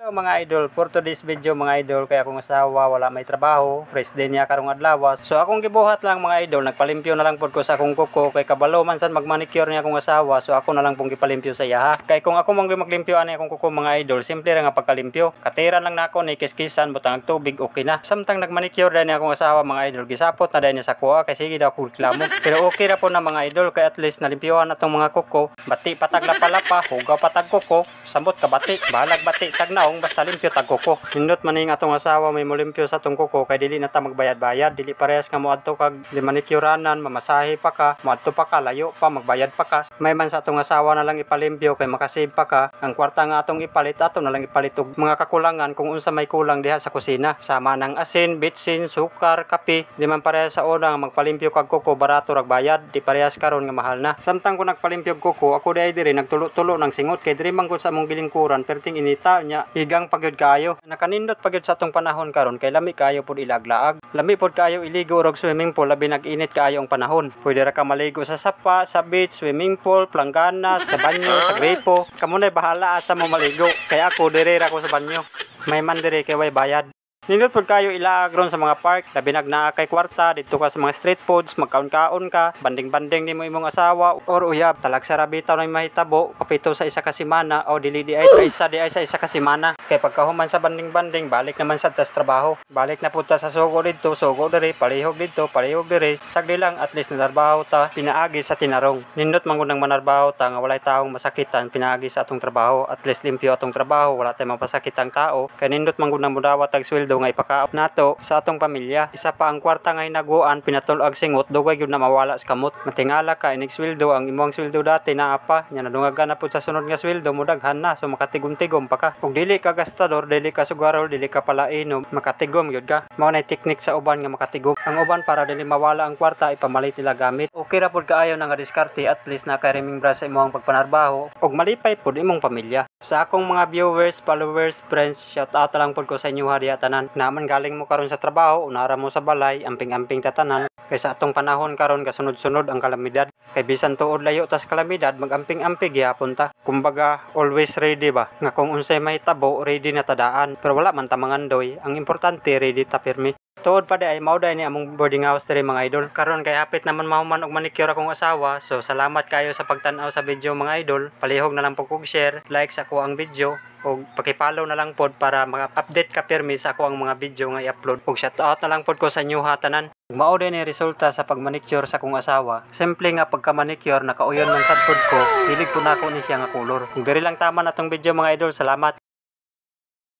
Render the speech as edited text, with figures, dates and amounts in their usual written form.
Hello mga idol, for today's video mga idol, kaya akong asawa wala may trabaho, rest day niya karong adlaw. So akong gibuhat lang mga idol, nagpalimpyo na lang pod ko sa akong kuko kay kabalo man sad magmanicure niya akong asawa, so ako na lang pong gipalimpyo sa iya ha. Kay kung ako man maglimpyo ani akong kuko mga idol, simple ra nga pagkalimpyo. Katiran lang nako ni kiskisan butang tubig okay na. Samtang nagmanicure dai akong asawa mga idol, gisapot na dai niya sa kuha kay sige daw ko reklamo. Pero okay ra po na mga idol kay at least nalimpyohan natong mga kuko. Bati patag lapalapa, hugaw patag kuko, sambot ka bati, balag bati tag naong basta limpyo tag kuko. Nindot maning atong asawa may molimpyo sa tong kuko kay dili na ta magbayad-bayad, dili parehas nga moadto kag limanicuranan, mamasahe pa ka, moadto pa ka, layo pa, magbayad pa ka. May man sa atong asawa na lang ipalimpyo kay makasave pa ka. Ang kwarta nga atong ipalit ato na lang ipalit og mga kakulangan kung unsa may kulang diha sa kusina. Sama ng asin, bitsin, sukar, kape. Di man parehas sa una nga magpalimpyo kag kuko barato rag bayad, di parehas karon nga mahal na. Samtang ko nagpalimpyo kuko, ako di diri nagtulo-tulo ng singot kay diri man gud sa among gilingkuran perting inita nya higang pagyud kayo. Nakanindot pagyud sa atong panahon karon kay lami kayo pud ilaglaag. Lami pud kayo iligo og swimming pool labi nag-init kaayo ang panahon. Pwede ra ka maligo sa sapa, sa beach, swimming pool, planggana, sa banyo, sa gripo. Kamo na bahala asa mo maligo. Kay ako diri ra ko sa banyo. May man diri kay way bayad. Nindot pod kayo ilaag ron sa mga park, labi nagnaa kay kwarta, dito ka sa mga street foods, magkaon-kaon ka, banding-banding nimo imong asawa or uyab, talag sa rabitaw na mahitabo, kapito sa isa ka semana o dili di ay sa isa ka semana. Kay pagkahuman sa banding-banding, balik naman sa tas trabaho. Balik na pud ta sa sugo dito, sugo diri, palihog dito, palihog diri. Sagdi lang at least nadarbaho ta, pinaagi sa tinarong. Nindot man gud nang manarbaho ta nga walay taong masakitan, pinaagi sa atong trabaho, at least limpyo atong trabaho, wala tay mapasakitang tao. Kay nindot man gud nang mudawat tag sweldo nga ipakaop nato sa atong pamilya. Isa pa ang kwarta nga hinaguan pinatul-ag singot dugay gyud na mawala sa kamot. Matingala ka inig sweldo ang imong sweldo dati naa pa nya nadungagan na pud sa sunod nga sweldo mudaghan na so makatigom-tigom pa ka. Ug dili ka gastador, dili ka sugarol, dili ka palainom, makatigom gyud ka. Mao nay teknik sa uban nga makatigom. Ang uban para dili mawala ang kwarta ipamalit nila gamit. Okay ra pud kaayo nga diskarte at least na kay remembra sa imong pagpanarbaho ug malipay pud imong pamilya. Sa akong mga viewers, followers, friends, shout out lang pud ko sa inyo diha tanan. Naman galing mo karon sa trabaho, unara mo sa balay, amping-amping tatanan. Kay sa atong panahon karon kasunod-sunod ang kalamidad. Kay bisan tuod layo tas kalamidad, magamping-amping gyapon ta. Kumbaga, always ready ba? Nga kung unsay mahitabo, ready na tadaan. Pero wala man ta mangandoy. Ang importante ready ta pirmi. Tuod pa di ay mao ni among boarding house diri mga idol. Karon kay hapit naman mahuman og manicure akong asawa. So salamat kayo sa pagtan-aw sa video mga idol. Palihog na lang po kog share, like sa ako ang video o paki-follow na lang pod para mga-update ka pirmi sa ako ang mga video nga i-upload. Ug shout out na lang pod ko sa inyo ha tanan. Mao din ni resulta sa pagmanicure sa akong asawa. Simple nga pagka-manicure nakauyon man sad pod ko, hilig po nako ni siya nga color. Ug diri lang tama natong video mga idol. Salamat.